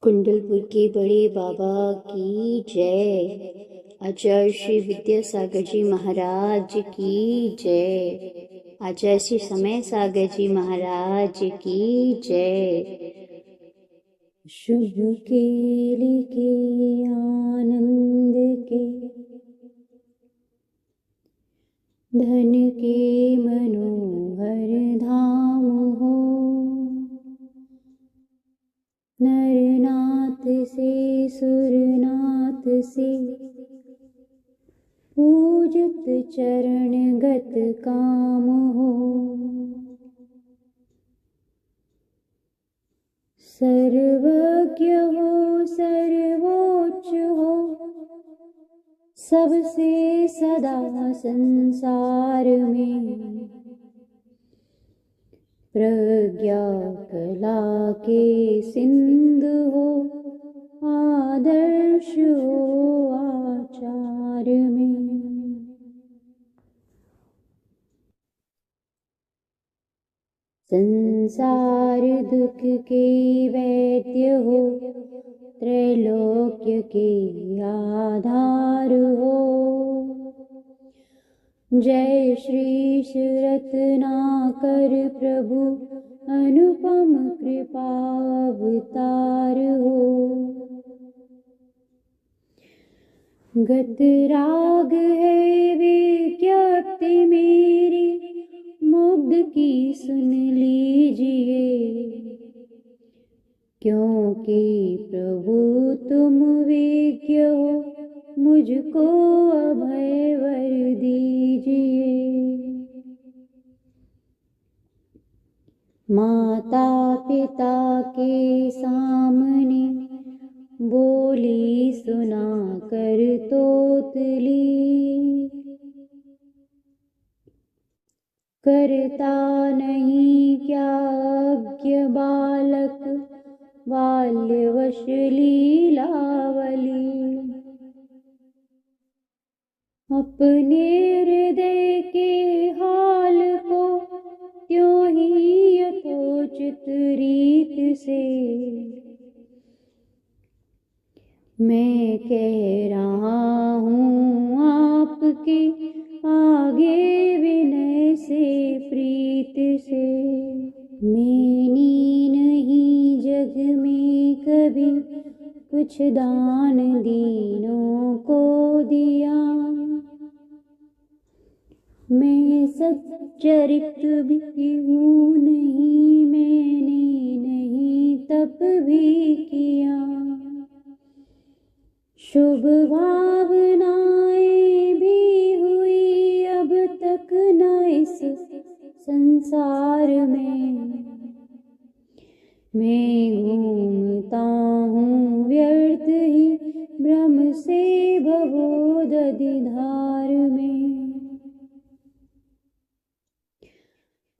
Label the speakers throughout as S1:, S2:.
S1: कुंडलपुर के बड़े बाबा की जय। आचार्य श्री विद्यासागर जी महाराज की जय। आचार्य श्री समय सागर जी महाराज की जय। शुभ केल के आनंद के, धन के मनोहर धाम हो। नरनाथ से सुरनाथ से, पूजित चरणगत काम हो। सर्वज्ञ हो सर्वोच्च हो, सबसे सदा संसार में। प्रज्ञा कला के सिंधु हो, आदर्श हो आचार में। संसार दुख के वैद्य हो, त्रैलोक्य के आधार हो। जय श्री रत्नाकर प्रभु, अनुपम कृपा अवतार हो। गत राग है विज्ञप्ति मेरी, मुग्ध की सुन लीजिए। क्योंकि प्रभु तुम विज्ञ हो, मुझको अभय वर दीजिए। माता पिता के सामने बोली सुना कर तोतली। करता नहीं क्या अज्ञ बालक, बाल्यवश लीलावली। अपने हृदय के हाल को त्यों ही यथोचित रीत से मैं कह रहा हूँ आपके आगे विनय से प्रीत से। मैंने नहीं जग में कभी कुछ दान दीनों को दिया। मैं सच्चरित भी हूँ नहीं, मैंने नहीं तप भी किया। शुभ भावनाएं भी हुई अब तक न इस संसार में। मैं घूमता हूँ व्यर्थ ही भ्रम से भवोदधि धार में।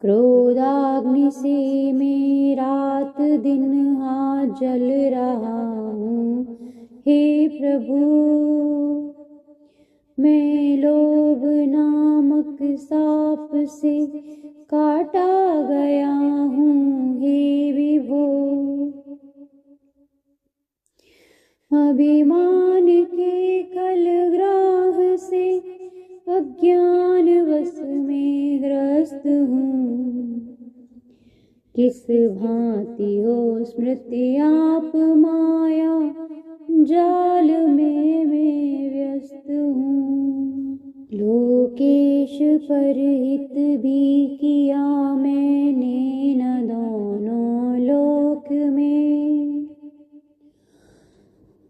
S1: क्रोधाग्नि से मैं रात दिन हाथ जल रहा हूँ। हे प्रभु, मैं लोभ नामक सांप से काटा गया हूँ। हे विभो, अभिमान के कलग्राह से अज्ञान वश में ग्रस्त हूँ। किस भांति हो स्मृति आप माया, जाल में मैं व्यस्त हूँ। लोकेश पर हित भी किया मैंने न दोनों लोक में।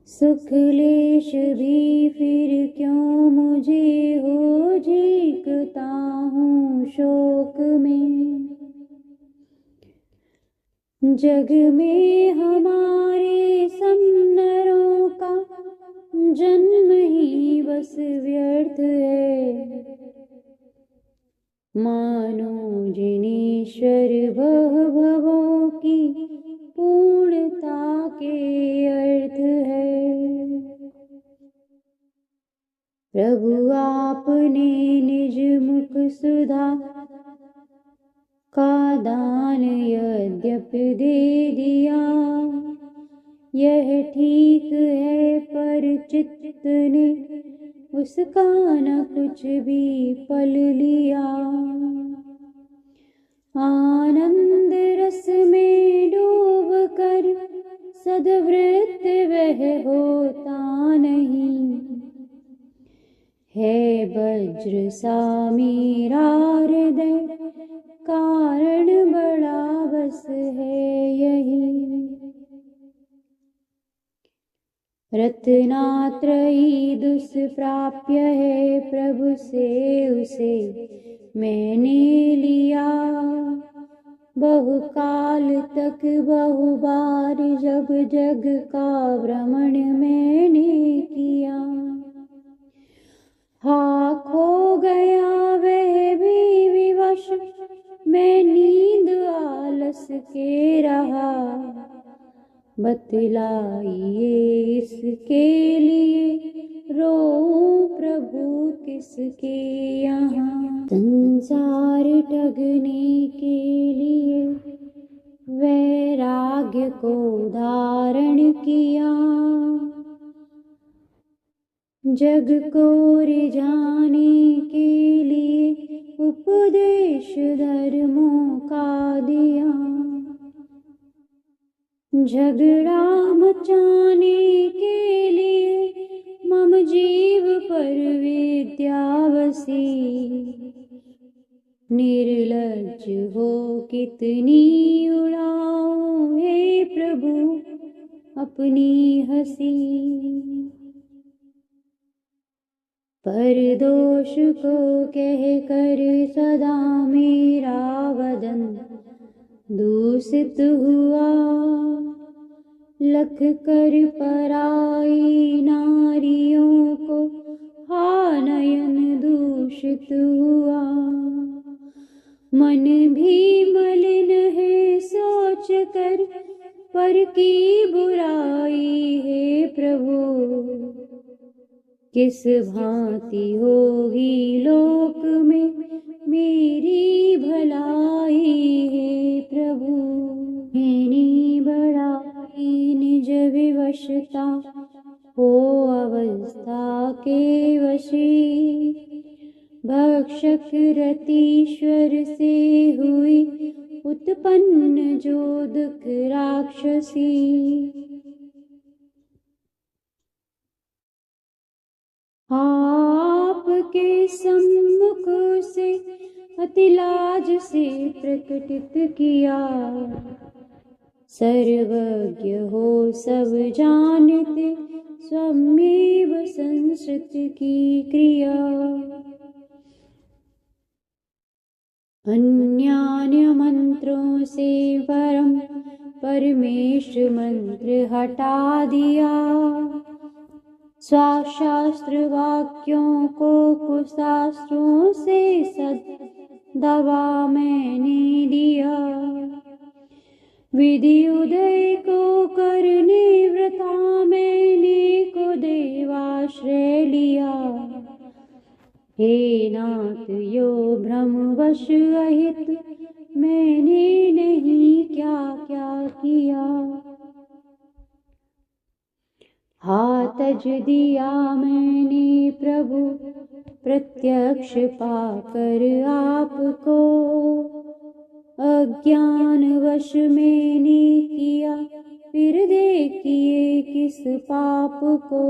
S1: सुख लेश भी फिर क्यों मुझे हो, झीकता हूँ शोक में। जग में हमारे समनरों का जन्म ही बस व्यर्थ है। मानो जिनेश्वर भवों की पूर्णता के अर्थ है। प्रभु आपने निज मुख सुधा का दान यद्यपि दे दिया, यह ठीक है पर चित्त ने उसका न कुछ भी पल लिया। आनंद रस में डूब कर सद्वृत्त वह होता नहीं। है वज्र सा मेरा हृदय कारण बड़ा बस है यही। रत्नात्रयी दुष्प्राप्य है प्रभु से उसे मैंने लिया। बहुकाल तक बहुबार जब जग का भ्रमण मैंने किया। हाँ खो गया वह भी विवश मैं नींद आलस के रहा। बतलाइए इसके लिए रो प्रभु किसके यहाँ। संसार ठगने के लिए वैराग्य को धारण किया। जग को रिझाने के लिए उपदेश धर्मों का दिया। झगड़ा मचाने के लिए मम जीव पर विद्या बसी। निर्लज्ज हो कितनी उड़ाऊं हे प्रभु अपनी हंसी। पर दोष को कह कर सदा मेरा वदन दूषित हुआ। लख कर पराई नारियों को हा नयन दूषित हुआ। मन भी मलिन है सोच कर पर की बुराई है प्रभु। किस भांति होगी लोक में मेरी भलाई है प्रभु। मेरी बड़ाई निज विवशता हो अवस्था के वशी। भक्षक रतीश्वर से हुई उत्पन्न जो दुख राक्षसी। आपके सम्मुख से अति लाज से प्रकटित किया। सर्वज्ञ हो सब जानते स्वमेव संसृत की क्रिया। अन्यान्य मंत्रों से परम परमेश मंत्र हटा दिया। स्वाशास्त्र वाक्यों को कुशास्त्रों से सद दबा मैंने दिया। विधि उदय को करने व्रता मैंने को देवाश्रय लिया। हे नाथ यो भ्रमवश अहित मैंने नहीं क्या क्या किया। हाथ तज दिया मैंने प्रभु प्रत्यक्ष पाकर आपको। अज्ञानवश मैंने किया फिर देखिए किस पाप को।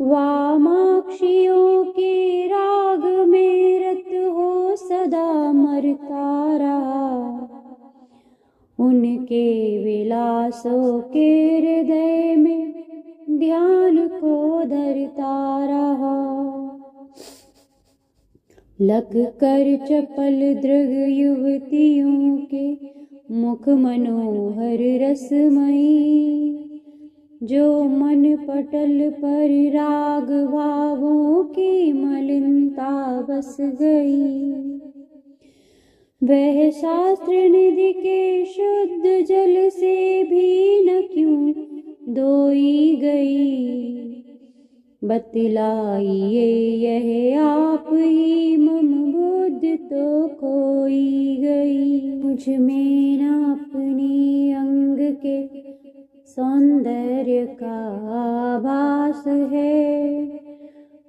S1: वामाक्षियों के राग में रत हो सदा मरता रहा। उनके विलासों के हृदय में ध्यान को धरता रहा। लग कर चपल दृग युवतियों के मुख मनोहर रसमयी। जो मन पटल पर राग भावों की मलिनता बस गई। वह शास्त्र निधि के शुद्ध जल से भी न क्यों धोई गई। बतलाइए यह आप ही मम बुद्धि तो खोई गई। मुझ में न अपने अंग के का आभास है।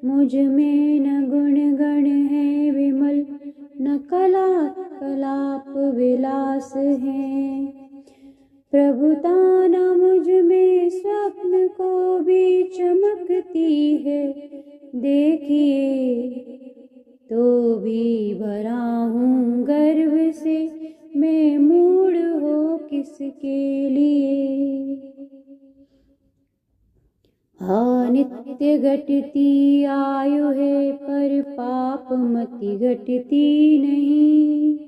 S1: मुझ में न गुण गण है विमल, न कला कलाप विलास है। प्रभुता न मुझ में स्वप्न को भी चमकती है। देखिए तो भी भरा हूँ गर्व से, मैं मूढ़ हो किसके लिए। हाँ नित्य घटती आयु है, पर पाप मति घटती नहीं।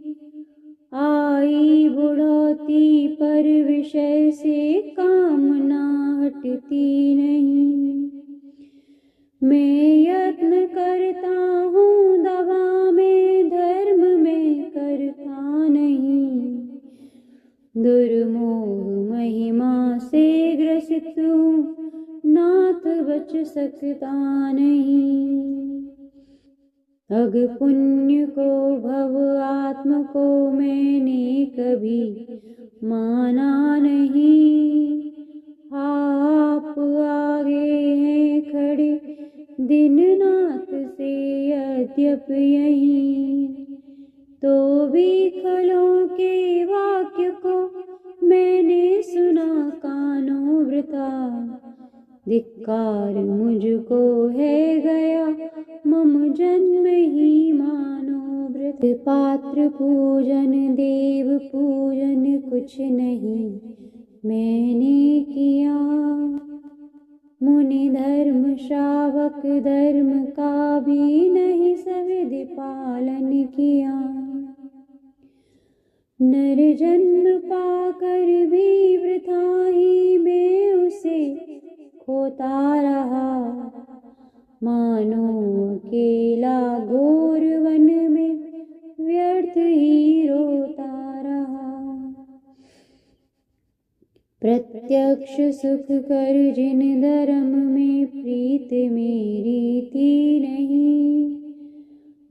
S1: आई बुढ़ौती पर विषय से कामना हटती नहीं। मैं यत्न करता हूँ दवा में, धर्म में करता नहीं। दुर्मोह महिमा से ग्रसित हूँ, नाथ बच सकता नहीं। अग पुण्य को भव आत्म को मैंने कभी माना नहीं। आप आगे हैं खड़े दीननाथ से यद्यप यहीं, तो भी खलों के वाक्य को मैंने सुना कानों वृथा। धिक्कार मुझको है गया, मम जन्म ही मानो वृथ। पात्र पूजन देव पूजन कुछ नहीं मैंने किया। मुनि धर्म श्रावक धर्म का भी नहीं सविधि पालन किया। नर जन्म पाकर भी वृथा ही मैं उसे खोता रहा। मानो अकेला घोर वन में व्यर्थ ही रोता रहा। प्रत्यक्ष सुख कर जिन धर्म में प्रीत मेरी थी नहीं।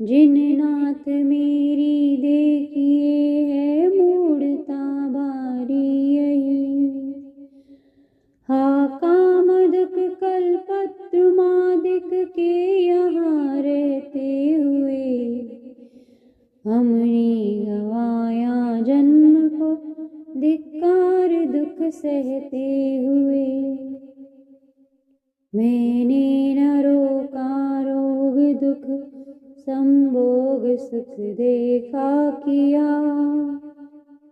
S1: जिन नाथ मेरी देखिए है मूढ़ता भारी यही। हा कामदक कल्पद्रुमादिक के यहाँ रहते हुए, हमने गवाया जन्म को धिक्कार दुख सहते हुए। मैंने न रोका रोग दुख संभोग सुख देखा किया।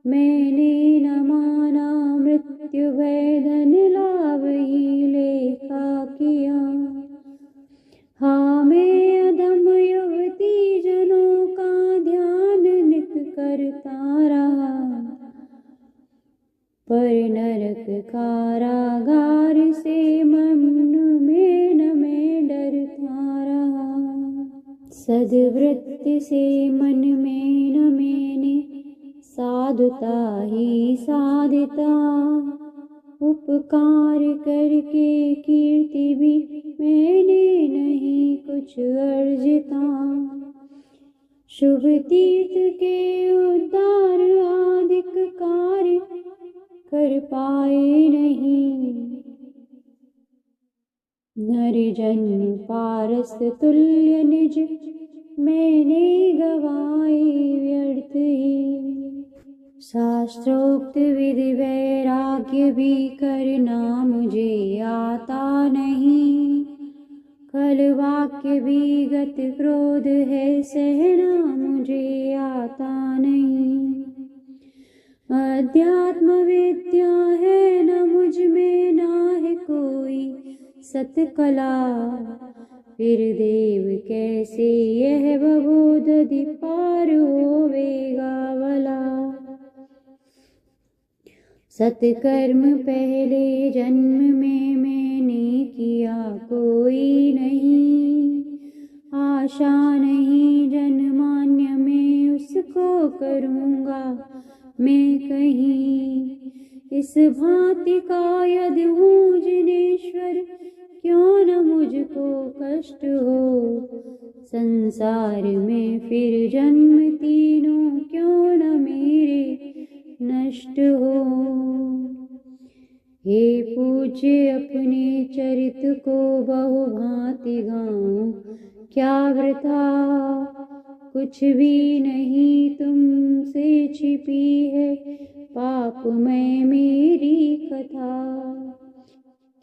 S1: मैंने न माना मृत्यु भय धन लाभ ही लेखा किया। हाँ मैं अधम युवती जनों का ध्यान नित करता रहा, पर नरक कारागार से मन में न मैं डरता रहा। सद्वृत्ति से मन में न मैंने साधुता ही साधिता। उपकार करके कीर्ति भी मैंने नहीं कुछ अर्जिता। शुभ तीर्थ के उद्धार आदिक कार्य कर पाए नहीं। नरजन पारस तुल्य निज मैंने गवाए व्यर्थ ही। शास्त्रोक्त विधि वैराग्य भी करना मुझे आता नहीं। खल वाक्य भी गत क्रोध है सहना मुझे आता नहीं। अध्यात्म विद्या है न मुझ में ना है कोई सतकला। फिर देव कैसे यह बबोधि पार होवेगा भला। सत्कर्म पहले जन्म में मैंने किया कोई नहीं। आशा नहीं जनमान्य में उसको करूँगा मैं कहीं। इस भांति का यदि हूँ जिनेश्वर क्यों न मुझको कष्ट हो। संसार में फिर जन्म तीनों क्यों न मेरे नष्ट हो। हे पूज्य अपने चरित को बहु भांति गाऊं, क्या वृथा कुछ भी नहीं तुमसे छिपी है पाप में मेरी कथा।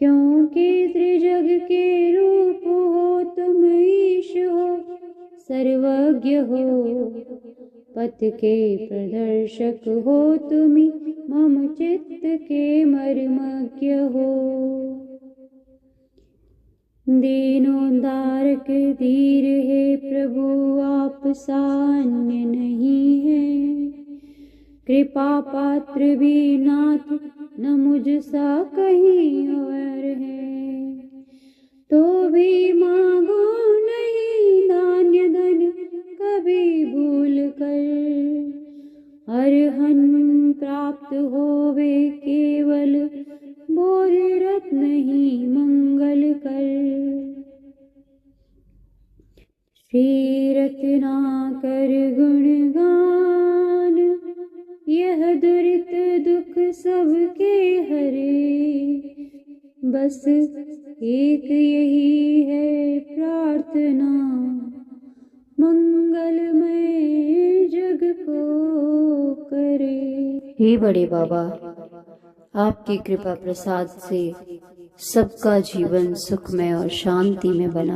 S1: क्योंकि त्रिजग के रूप हो तुम, ईश हो सर्वज्ञ हो, पथ के प्रदर्शक हो तुमी, मम चित्त के मर्मज्ञ हो। दीनोद्धारक धीर है प्रभु आप सान्य नहीं है, कृपा पात्र भी नाथ न मुझ सा कहीं और है। तो भी मांगो नहीं धान्य धन कभी भूल कर, अरहन प्राप्त होवे केवल बोध रत्न ही मंगल कर। श्री रत्नाकर गुणगान यह दुरित दुख सबके हरे, बस एक यही है प्रार्थना मंगलमय जग को करे।
S2: हे बड़े बाबा, आपकी कृपा प्रसाद से सबका जीवन सुखमय और शांति में बना